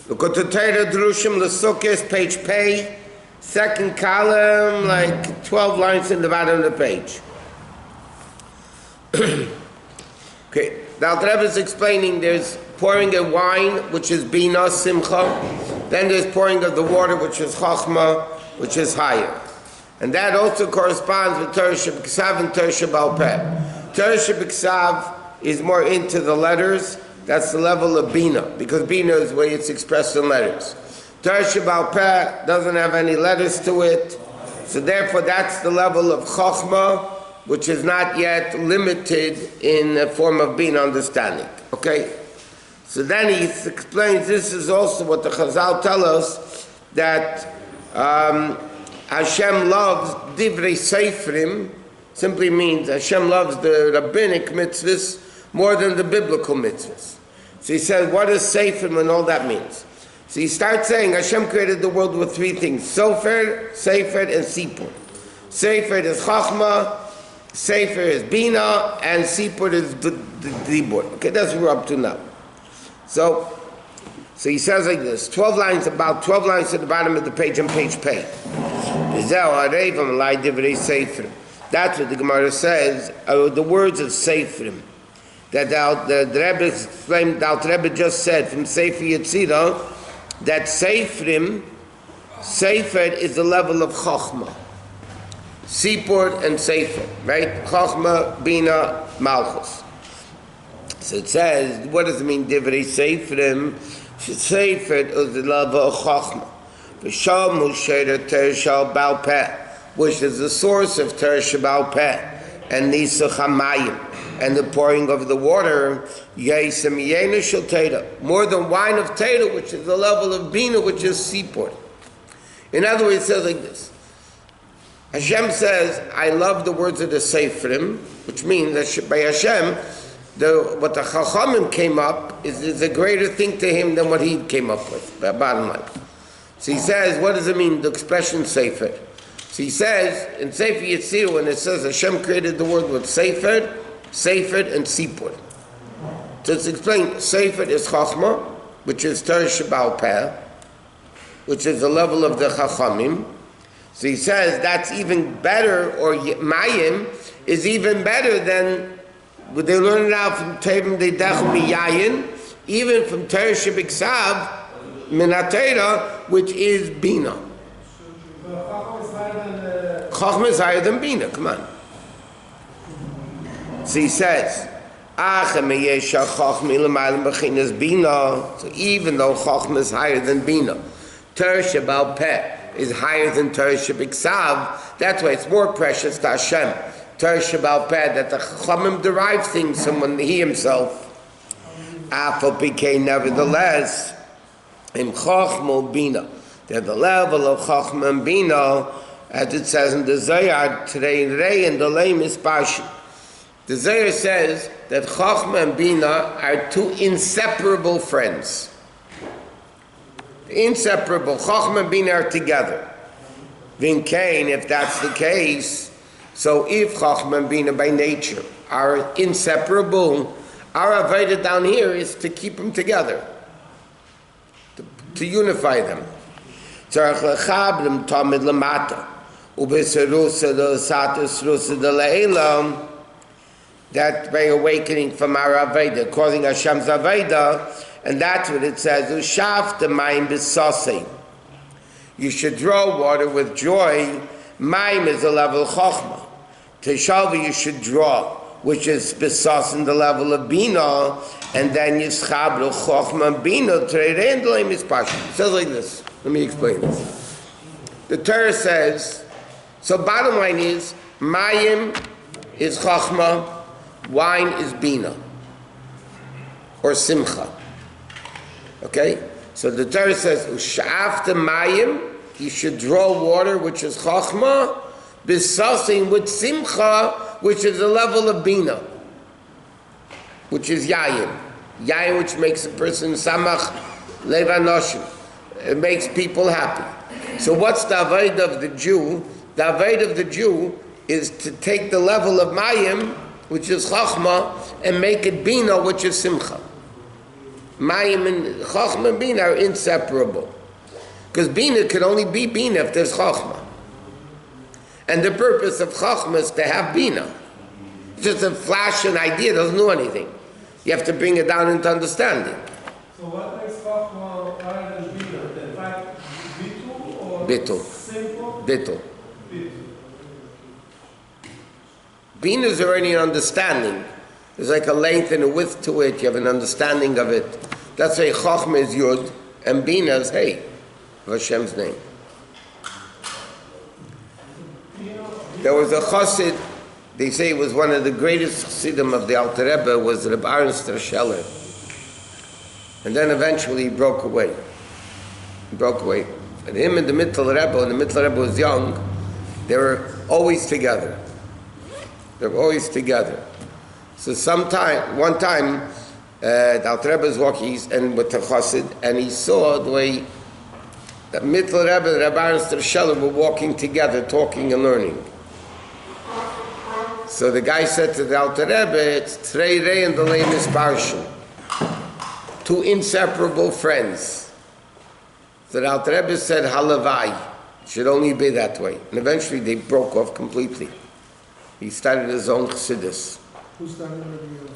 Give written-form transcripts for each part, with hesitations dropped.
Likkutei Torah Drushim L'Sukkot, page Pei, second column, like 12 lines in the bottom of the page. Okay, now the Rebbe is explaining there's pouring of wine, which is Bina, Simcha. Then there's pouring of the water, which is Chachma, which is higher. And that also corresponds with Torah Sheb'Ksav and Torah She'Ba'al Peh. Torah Sheb'Ksav is more into the letters. That's the level of Bina, because Bina is the way it's expressed in letters. Torah She'Ba'al Peh doesn't have any letters to it, so therefore that's the level of Chachma, which is not yet limited in the form of Bina understanding. Okay? So then he explains, this is also what the Chazal tell us, that Hashem loves Divrei Seifrim, simply means Hashem loves the rabbinic mitzvahs more than the biblical mitzvahs. So he says, what is Seifrim and all that means? So he starts saying, Hashem created the world with three things: Sofer, Sefer, and Sipur. Sefer is Chachma, Sefer is Bina, and Sipur is the Dibur. Okay, that's what we're up to now. So he says like this, 12 lines about 12 lines at the bottom of the page on page Pei. That's what the Gemara says, the words of Seifrim. That the Rebbe explained, the Rebbe just said from Sefer Yetzirah, that Seifrim, Sefer is the level of Chachma. Sipur and Sefer, right? Chachma, Bina, Malchus. So it says, what does it mean, Divrei Seifrim? Sefer is the level of Chachma. V'sham She'er Torah She'Ba'al Peh, which is the source of Torah She'Ba'al Peh, and Nisuch HaMayim, and the pouring of the water, more than wine of Torah, which is the level of Bina, which is Sipur. In other words, it says like this. Hashem says, I love the words of the Seifrim, which means that by Hashem, what the Chachamim came up is a greater thing to him than what he came up with, bottom line. So he says, what does it mean, the expression Sefer? So he says, in Sefer Yetzirah, when it says Hashem created the world with Sefer, and Sipur. So it's explained, Sefer is Chachma, which is Torah She'Ba'al Peh, which is the level of the Chachamim. So he says that's even better, or Mayim is even better than what they learn now from Tevim Deidach Miyayin, even from Torah Sheb'Ksav, Minatera, which is Bina. Chachma is higher than Bina, come on. So he says, so even though Chachma is higher than Bina, Torah She'Ba'al Peh is higher than Torah Sheb'Ksav, that's why it's more precious to Hashem. Torah She'Ba'al Peh, that the Chachamim derive things from when he himself. Afal Pikei, nevertheless, in Chachma Bina, they're the level of Chachma and Bina, as it says in the Zohar, today in Reeh and the Lame is Pashi. The Zohar says that Chachma and Bina are two inseparable friends. Inseparable. Chachma and Bina are together. Vinkain, if that's the case, so if Chachma and Bina by nature are inseparable, our avodah down here is to keep them together, to unify them. Tzarech lechablim tamid lamata, ubeserusa lesatus rusa dele'elam, that by awakening from our avodah, causing Hashem's avodah, and that's what it says, Ushaf the mayim b'sasei. You should draw water with joy. Mayim is the level of Chachma. Teshalva you should draw, which is b'sas in the level of Bina, and then Yischabru Chachma Bina, Treirei and Delay Mispashim. It says like this. Let me explain this. The Torah says, so bottom line is, Mayim is Chachma, wine is Bina, or Simcha. Okay? So the Torah says, Ush'afta Mayim, you should draw water, which is Chachma, B'sasin with Simcha, which is the level of Bina, which is Yayin. Yayin, which makes a person Samach Levanoshim. It makes people happy. So what's the avodah of the Jew? The avodah of the Jew is to take the level of Mayim, which is Chachma, and make it Bina, which is Simcha. Mayim and Chachma and Bina are inseparable. Because Bina can only be Bina if there's Chachma. And the purpose of Chachma is to have Bina. Just a flash, an idea doesn't do anything. You have to bring it down into understanding. So what makes Chachma higher than Bina? In fact, Bitul or Bittul. simple? Bittul. Bitul. Bina is already an understanding. There's like a length and a width to it. You have an understanding of it. That's why Chachma is Yud and Bina is Hey, of Hashem's name. There was a chassid, they say it was one of the greatest chassidim of the Alter Rebbe, was Rabbi Scheller. And then eventually he broke away. He broke away. And him and the Mittel Rebbe, when the Mittel Rebbe was young, they were always together. They were always together. So one time, the Alter Rebbe was walking and with the chassid, and he saw the way the Mittel Rebbe and Rabbi Scheller were walking together, talking and learning. So the guy said to the Alter Rebbe, it's Trei Reeh and the Lemis Parshin. Two inseparable friends. So the Alter Rebbe said, Halavai. It should only be that way. And eventually they broke off completely. He started his own chassidus. Who started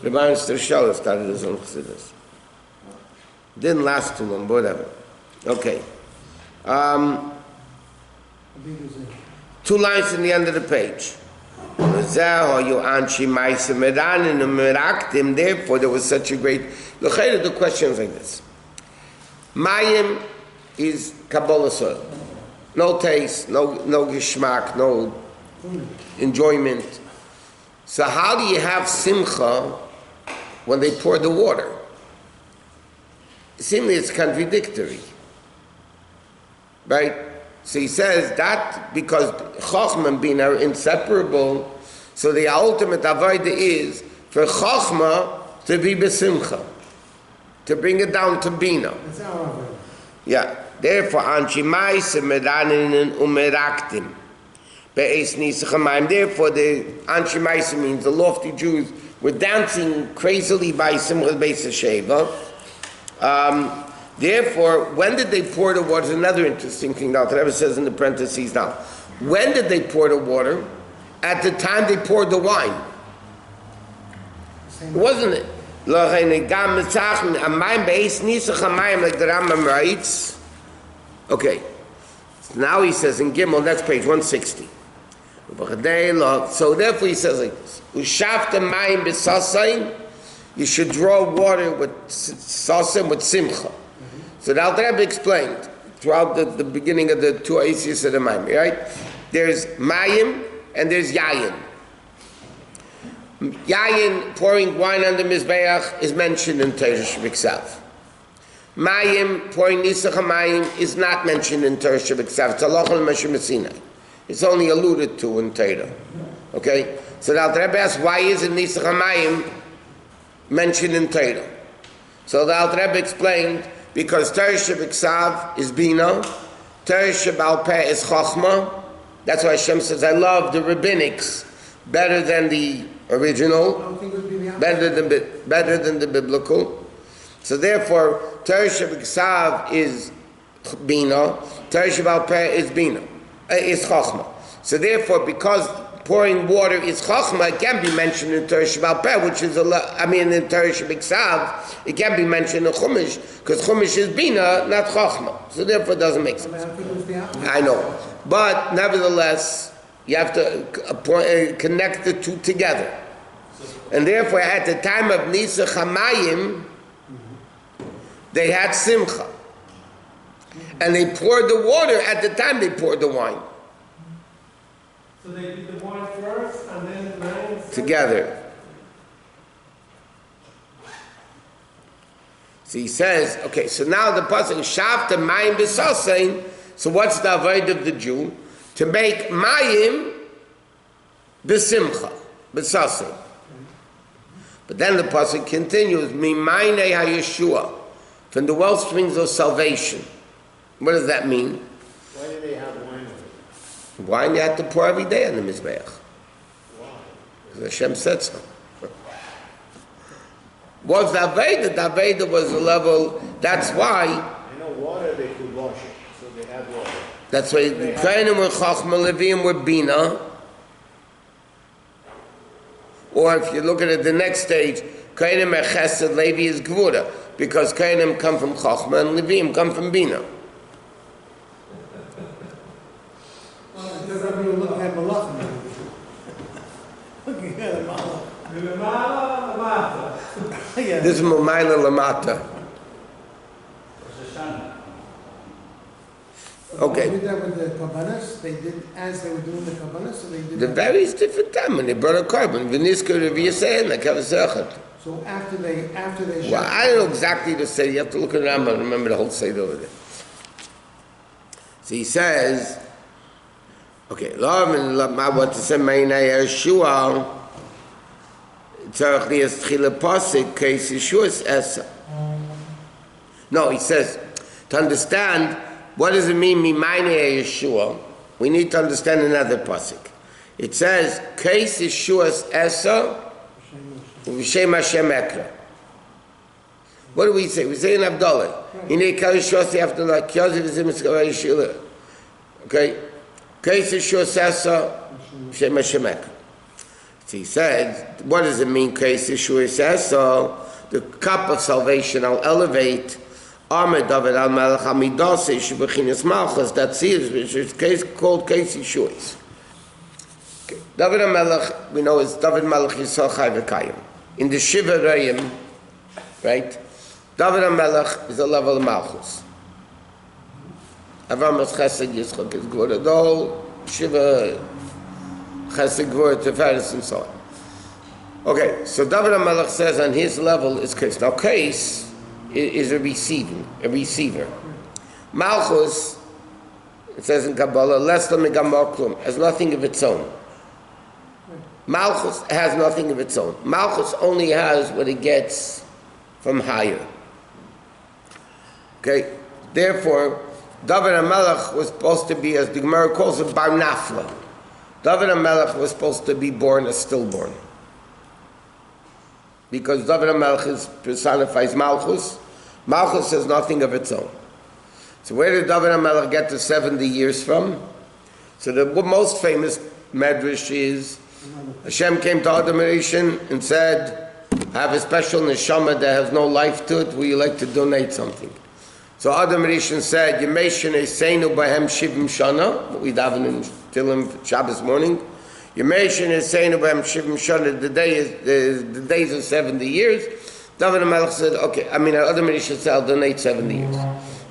Rabbi Scheller started his own chassidus. Didn't last too long, but whatever. Okay. 2 lines in the end of the page. Therefore, there was such a great. The question is like this: Mayim is Kabbalah soil, no taste, no geschmack, no enjoyment. So how do you have simcha when they pour the water? Seemingly, it's contradictory, right? So he says that because Chachma and Bina are inseparable, so the ultimate avodah is for Chachma to be besimcha, to bring it down to Bina. That's our avodah. Yeah. Therefore, Anshi Maise Medanin Umeraktim. Be'ez Nisachamayim. Therefore, the Anshi Maise means the lofty Jews were dancing crazily by Simchas Beis Sheva. Therefore, when did they pour the water? There's another interesting thing now. The Rebbe says in the parentheses now. When did they pour the water? At the time they poured the wine. Wasn't it? Like the Rambam writes. Okay. So now he says in Gimel, next page, 160. So therefore he says like this. You should draw water with sasim, with simcha. So the Alter Rebbe explained throughout the beginning of the 2 Aisius of the Maim, right? There's mayim and there's yayin. Yayin, pouring wine on the Mizbeach, is mentioned in Torah Shebiksav. Mayim, pouring Nisach HaMayim, is not mentioned in Torah Shebiksav. It's Halacha L'Moshe Messinai. It's only alluded to in Torah. Okay? So the Alter Rebbe asks, why isn't Nisach HaMayim mentioned in Torah? So the Alter Rebbe explained, because Torah Shebiksav is Bina, Torah Shebal Peh is Chachma. That's why Hashem says, I love the rabbinics better than the original, better than the biblical. So therefore, Torah Shebiksav is Bina, Torah Shebal Peh is Bina, is Chachma. So therefore, because pouring water is Chachma, it can be mentioned in Torah Shebal Peh, which is in Torah Shebiksav, it can be mentioned in Chumash, because Chumash is Bina, not Chachma. So therefore, it doesn't make sense. I know. But nevertheless, you have to connect the two together. And therefore, at the time of Nisach HaMayim, they had Simcha. And they poured the water at the time they poured the wine. So they did the wine first and then the wine together. So he says, okay, so now the pasuk Shavta Mayim B'Sasein. So what's the avodah of the Jew? To make Mayim B'Simcha, B'Sasein. But then the pasuk continues, Mimayne HaYeshua, from the well springs of salvation. What does that mean? Why do they have wine? Wine you have to pour every day on the Mizbeach. Why? Because Hashem said so. was the Aveda. The Aveda was a level, that's why. I know water they could wash it, so they had water. That's why the Kainim were Chachma, Leviim were Bina. Or if you look at it the next stage, Kainim are Chesed, Levi is Gvura. Because Kainim come from Chachma and Leviim come from Bina. Because Rabbi will look at Malachim. Looking at Malach. L'mala, l'mata. This is Mumayla Lamata. Okay. They did that with the kabbanas. They did as they were doing the kabbanas, so they did. The various different time when they brought a carbon. V'niska Reviyasein, like Havasechet. So after they Well, I don't know exactly the say. You have to look at the Rambam. Remember the whole side over there. So he says, okay, love and love. What to say? Ma'inay Yeshua. Tzarich liyas tchila pasik case Yeshua's esa. No, he says to understand. What does it mean, Mimaynei Yeshua? We need to understand another pasuk. It says, Keis Yeshua's Esa, V'Shem Hashem Ekra. What do we say? We say in Abdullah. Hinei Kal Yeshua's Afdullah, K'yazim V'Zim Yisrael Yeshua. Okay? Keis Yeshua's Esa, V'Shem Hashem Ekra. So he said, what does it mean, Keis Yeshua's Esa? The cup of salvation I'll elevate. Ahmed David al Melech Hamidase Shebechinas Malchus. That's it, which is case called Case Yeshua's. David al Melech, we know is David Melech Yisrael Chai V'Kayim. In the Shiva Reim, right? David al Melech is a level of Malchus. Avram is Chesed Yitzchak is Gvura. The whole Shiva Chesed Gvura Teferes and so on. Okay, so David al Melech says on his level is Case. Now Case is a receiver. Malchus, it says in Kabbalah, less than megamoklum, has nothing of its own. Malchus has nothing of its own. Malchus only has what it gets from higher. Okay, therefore, David HaMelech was supposed to be, as the Gemara calls it, Bar Nafla. David HaMelech was supposed to be born as stillborn. Because David HaMelech personifies Malchus. Malchus has nothing of its own. So where did David HaMelech get the 70 years from? So the most famous medrash is Hashem came to Adam Rishon and said, I have a special neshama that has no life to it. Would you like to donate something? So Adam Rishon said, Yemeshin Eseinu Bahem Shivim Shana. We daven in Tilim Shabbos morning. Yemeshin Eseinu Bahem Shivim Shana. The days are 70 years. David HaMelech said, okay, Adam Rishon said, I'll donate 70 years.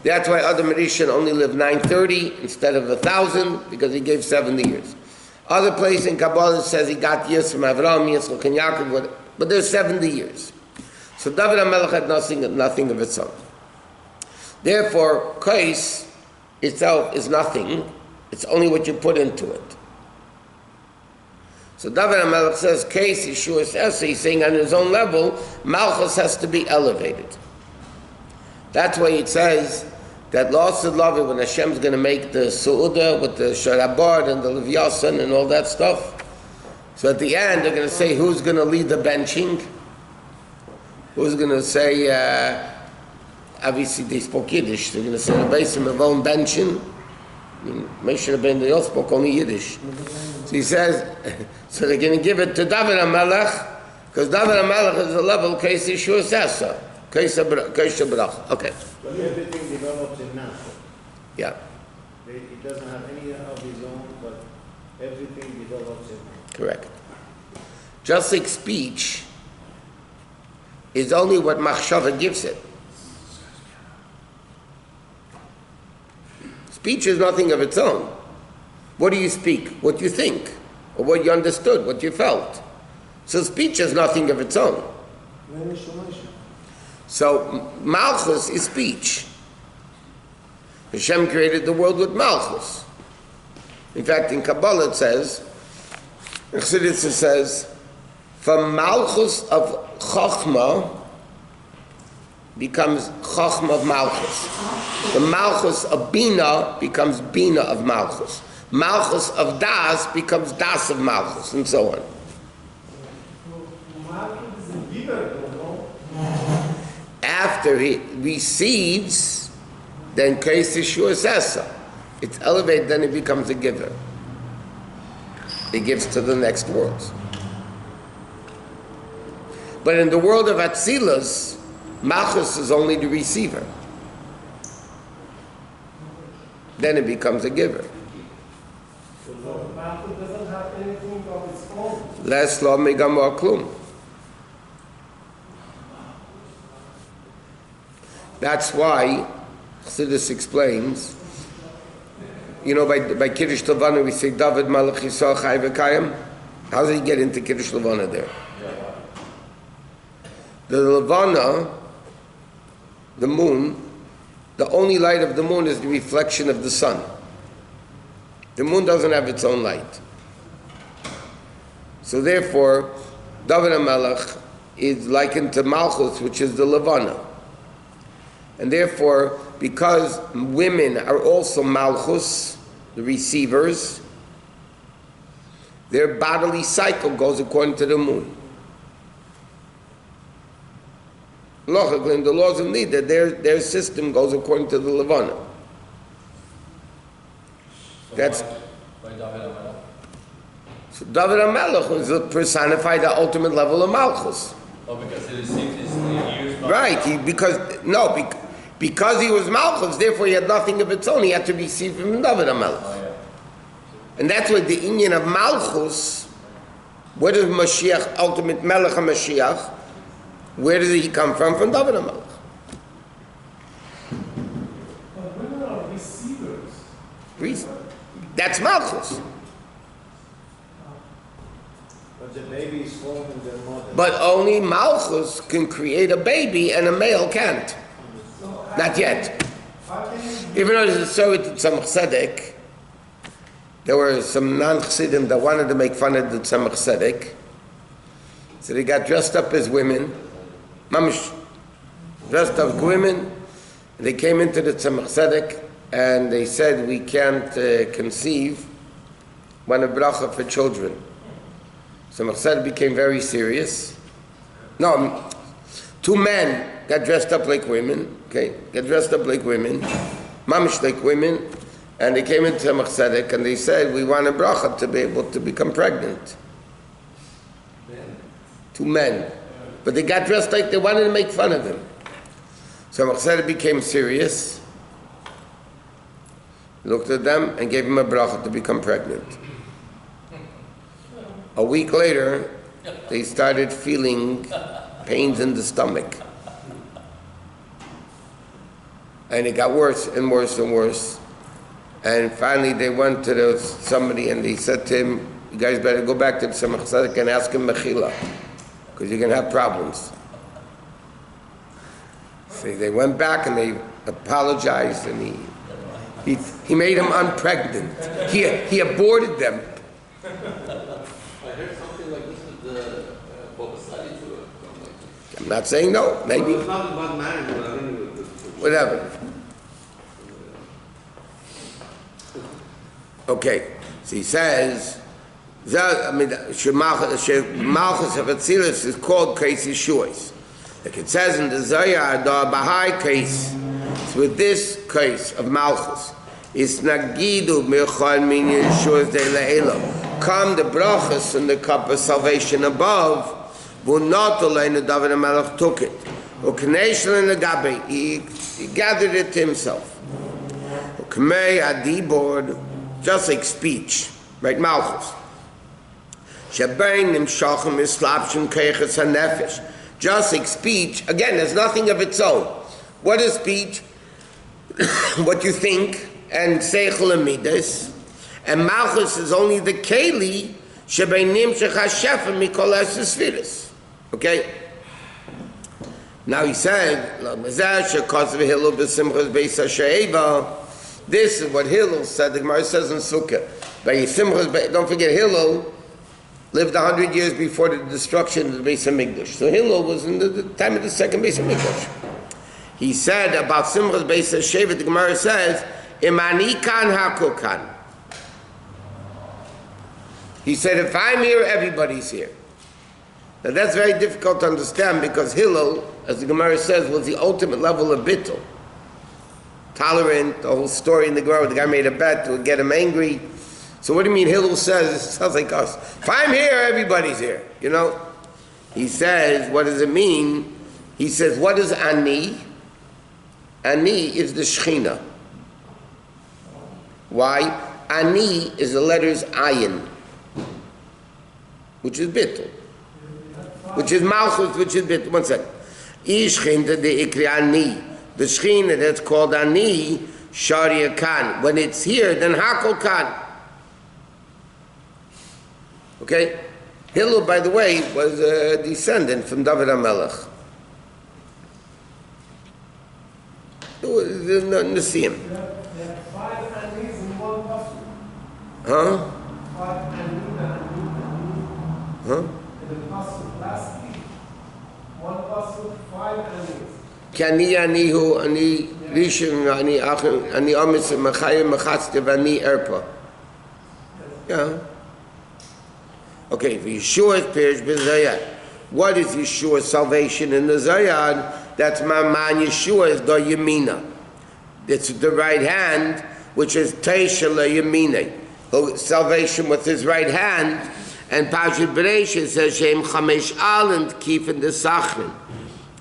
That's why Adam Rishon only lived 930 instead of 1,000, because he gave 70 years. Other place in Kabbalah says he got years from Avraham, Yitzchak, and Yaakov, but there's 70 years. So David HaMelech had nothing of its own. Therefore, Kais itself is nothing. It's only what you put into it. So David HaMelech says, Kais Yeshua's Esa, he's saying on his own level, Malchus has to be elevated. That's why it says that lost of love when Hashem's going to make the Su'udah with the Sharabard and the Levyasan and all that stuff. So at the end, they're going to say, who's going to lead the benching? Who's going to say, obviously they spoke Yiddish. They're going to say, the Beisim of own benching. Moshe Rabbeinu, they all spoke only Yiddish. So he says, so they're going to give it to David HaMelech, because David HaMelech is a level, Kais Yeshua's Esa. Kais HaBrach. Okay. But everything develops in natural. Yeah. He doesn't have any of his own, but everything develops in. Correct. Just like speech is only what Machshava gives it. Speech is nothing of its own. What do you speak? What you think, or what you understood, what you felt. So speech is nothing of its own. So Malchus is speech. Hashem created the world with Malchus. In fact, in Kabbalah it says, in Chassidus it says, from Malchus of Chochmah becomes Chochmah of Malchus. The Malchus of Bina becomes Bina of Malchus. Malchus of Das becomes Das of Malchus, and so on. Malchus is a giver, no? after he receives, then Kais Yeshua says so. It's elevated, then he becomes a giver. He gives to the next world. But in the world of Atzilus, Malchus is only the receiver. Then it becomes a giver. So Malchus doesn't have anything of its own. Less lo megamor klum. That's why Chassidus explains, you know, by Kiddush Levana we say David Malach Yisrael Chai V'Kayim. How does he get into Kiddush Levana there? The Levana, the moon, the only light of the moon is the reflection of the sun. The moon doesn't have its own light. So therefore, David HaMelech is likened to Malchus, which is the Levana. And therefore, because women are also Malchus, the receivers, their bodily cycle goes according to the moon. Logically, the laws of Nida, their system goes according to the Levana. That's Why David HaMelech? so David HaMelech was personified the ultimate level of Malchus. Oh, because he received his years. Right, because he was Malchus, therefore he had nothing of its own. He had to receive from David HaMelech. Oh, yeah. And that's why the Inyan of Malchus, where does Mashiach, ultimate Melech HaMashiach, where does he come from? From David HaMelech. But women are receivers. That's Malchus. But the baby is formed in their mother. But only Malchus can create a baby and a male can't. So Not yet. how can you Even though there's a story to Tzemach Tzedek, there were some non-Chassidim that wanted to make fun of the Tzemach Tzedek. So they got dressed up as women, mamish, dressed up as women, and they came into the Tzemach Tzedek, and they said, we can't conceive one of bracha for children. Tzemach Tzedek became very serious. No, two men got dressed up like women, okay, got dressed up like women, mamish like women, and they came into Tzemach Tzedek, and they said, we want a bracha to be able to become pregnant. Two men. But they got dressed like they wanted to make fun of him. So Tzedek became serious, looked at them, and gave him a bracha to become pregnant. A week later, they started feeling pains in the stomach. And it got worse and worse and worse. And finally they went to somebody and they said to him, you guys better go back to the Tzemach Tzedek and ask him mechila, because you're going to have problems. So they went back and they apologized, and he made them unpregnant. He aborted them. I heard something like this with the Bobasadi to it. I'm not saying no, maybe. It's not about marriage, but I don't know. Whatever. Okay, so he says, Malchus of Atzilus is called Kais Yeshuas. Like it says in the Zohar, the Baha'i case, with this case of Malchus, is Nagidu Mirchal Min Yeshuas de Le'elo. Come the brachas and the cup of salvation above, Bunatoleinu David HaMelech took it. Ukneshel in the Gabi, he gathered it to himself. Ukmei Adibord, just like speech, right? Malchus. Shebein nimshachim islapshim keiches hanefesh. Just like speech, again, there's nothing of its own. What is speech? What you think, and seichel amidas. And Malchus is only the keli shebein nimshach hashefem mikol esesfiris. Okay? Now he said, this is what Hillel said. The Gemara says in Sukkot. Don't forget, Hillel lived 100 years before the destruction of the Beis HaMikdash. So Hillel was in the time of the second Beis HaMikdash. He said about Simchas Beis HaShevet, the Gemara says, Imani kan hakokan. He said, if I'm here, everybody's here. Now that's very difficult to understand because Hillel, as the Gemara says, was the ultimate level of bittul. Tolerant, the whole story in the Gemara, the guy made a bet to get him angry. So what do you mean Hillel says, it sounds like us. If I'm here, everybody's here, you know? He says, what does it mean? He says, what is ani? Ani is the Shechina. Why? Ani is the letters ayin, which is bittul. Which is malchus, which is bittul. One second. Ishchinta de ikri ani. The Shechina that's called ani, sharia kan. When it's here, then hakol kan. Okay? Hillel, by the way, was a descendant from David HaMelech. Nisim. There are 5 anis in one pasuk. Huh? 5 anina. Huh? In the pasuk last week, one pasuk, 5 anis. כי אני הוא, אני ראשון, אני אומץ מחיים מחצתי ואני ארפה. Yeah. Okay, Yeshua's Pirish b'Zayad. What is Yeshua's salvation in the Zayad? That's Maman Yeshua is the Yemina. It's the right hand, which is Teisha Yemina. Salvation with his right hand. And Pashut Bereishis says Shem Chamesh Alend Kif in the Sachrin.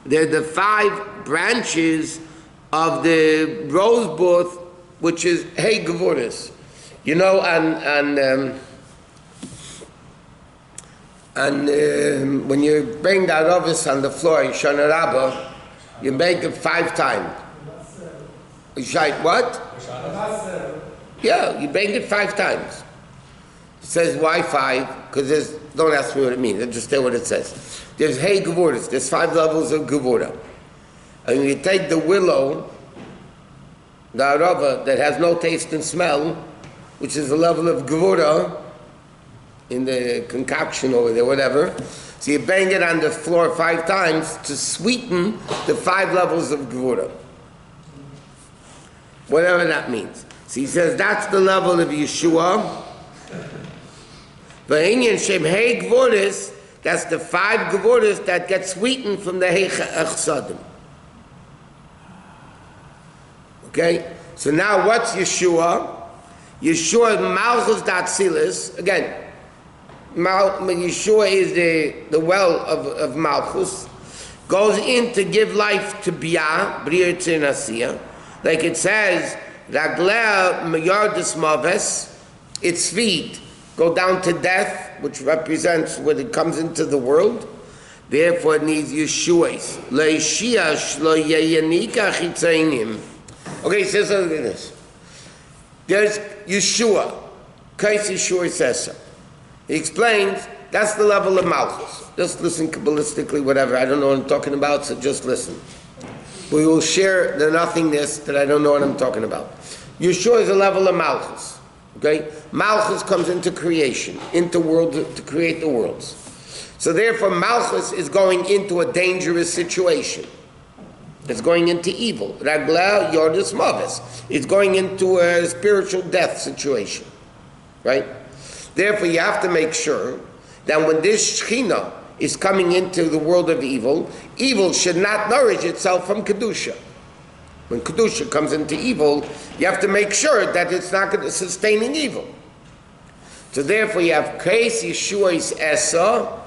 They're the 5 branches of the rose bush, which is Hey Gevuris. You know, and when you bring that ovis on the floor in Shana Rabbah, you make it 5 times. You say what? Yeah, you bang it 5 times. It says why 5? Because don't ask me what it means. Understand what it says. There's Hey Gevuris. There's 5 levels of Gevura. And you take the willow, the arava that has no taste and smell, which is the level of Gevura in the concoction over there, whatever. So you bang it on the floor 5 times to sweeten the 5 levels of Gevura. Whatever that means. So he says that's the level of Yeshua. V'inyan shem Hey Gevuris, that's the 5 Gevuris that get sweetened from the Hey Chsadim. Okay? So now what's Yeshua? Yeshua is Malchus Datzilis. Again, Yeshua is the well of Malchus. Goes in to give life to Bia, Bria Tzirnasiya. Like it says, Raglea Meyardis Maves, its feet go down to death, which represents when it comes into the world. Therefore it needs Yeshuas. Leishiash lo yeyanika chitzainim. Okay, he says something like this. There's Yeshua. Kais Yeshua says so. He explains that's the level of Malchus. Just listen Kabbalistically, whatever. I don't know what I'm talking about, so just listen. We will share the nothingness that I don't know what I'm talking about. Yeshua is a level of Malchus. Okay? Malchus comes into creation, into world, to create the worlds. So therefore Malchus is going into a dangerous situation. It's going into evil. Ragla Yordis Mavis. It's going into a spiritual death situation. Right? Therefore you have to make sure that when this Shechina is coming into the world of evil, evil should not nourish itself from Kedusha. When Kedusha comes into evil, you have to make sure that it's not sustaining evil. So therefore you have Kreis Yeshua's Esa,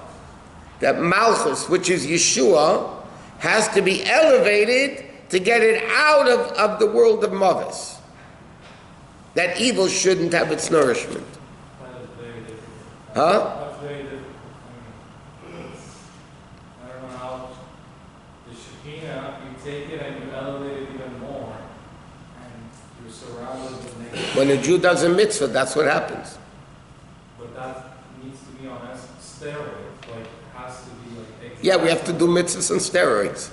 that Malchus, which is Yeshua, has to be elevated to get it out of the world of Mavis. That evil shouldn't have its nourishment. That's very different. Huh? That's very different. I don't know how the Shekinah, you take it and you elevate it even more, and you're surrounded with nature. When a Jew does a mitzvah, that's what happens. But that needs to be on a steroid. Like, it has to be like. Yeah, we have to do mitzvahs on steroids.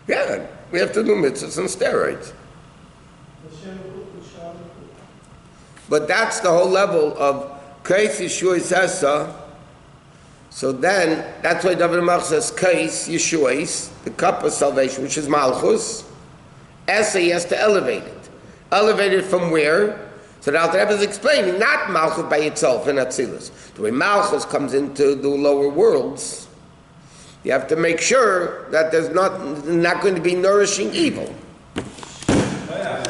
Yeah, we have to do mitzvahs on steroids. But that's the whole level of Kais Yeshua Sasa. So then, that's why David Malch says Kais Yeshua's, the cup of salvation, which is Malchus. Esa, he has to elevate it. Elevate it from where? So the Alter Rebbe is explaining, not Malchus by itself in Atzilus. The way Malchus comes into the lower worlds, you have to make sure that there's not going to be nourishing evil. Oh, yeah.